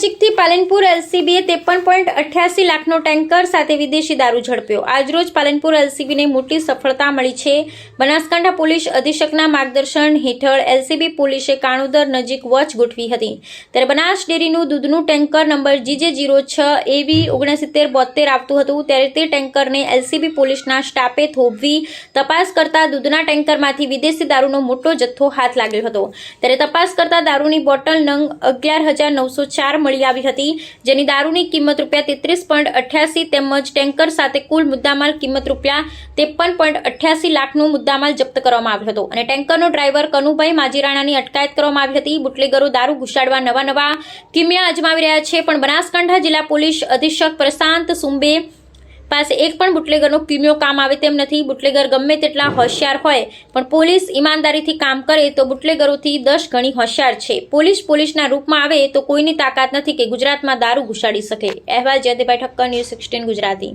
નજીકથી પાલનપુર એલસીબીએ 53.88 લાખનો ટેન્કર સાથે વિદેશી દારૂ ઝડપ્યો। આજરોજ પાલનપુર એલસીબીને મોટી સફળતા મળી છે। બનાસકાંઠા પોલીસ અધિક્ષકના માર્ગદર્શન હેઠળ એલસીબી પોલીસે કાણોદર નજીક વોચ ગોઠવી હતી। ત્યારે બનાસ ડેરીનું દૂધનું ટેન્કર નંબર GJ06 AV 6972 આવતું હતું। ત્યારે તે ટેન્કરને એલસીબી પોલીસના સ્ટાફે થોભવી તપાસ કરતા દૂધના ટેન્કરમાંથી વિદેશી દારૂનો મોટો જથ્થો હાથ લાગ્યો હતો। ત્યારે તપાસ કરતા દારૂની બોટલ નંગ 11,904 મળી આવી હતી, જેની દારૂની કિંમત ₹33.88 તેમજ ટેન્કર સાથે કુલ મુદ્દામાલ કિંમત ₹53.88 લાખનો મુદ્દામાલ જપ્ત કરવામાં આવ્યો હતો અને ટેન્કરનો ડ્રાઈવર કનુભાઈ માજીરાણાની અટકાયત કરવામાં આવી હતી। બુટલેગરો દારૂ ઘુસાડવા નવા કિમિયા અજમાવી રહ્યા છે, પણ બનાસકાંઠા જિલ્લા પોલીસ અધિક્ષક પ્રશાંત સુંબે પાસે એક પણ બુટલેગરનો કિમિયો કામ આવે તેમ નથી। બુટલેગર ગમે તેટલા હોશિયાર હોય, પણ પોલીસ ઈમાનદારીથી કામ કરે તો બુટલેગરોથી 10 ગણી હોશિયાર છે। પોલીસના રૂપમાં આવે તો કોઈની તાકાત નથી કે ગુજરાતમાં દારૂ ઘુસાડી શકે। અહેવાલ જયદેવભાઈ ઠક્કર, ન્યૂઝ 16 ગુજરાતી।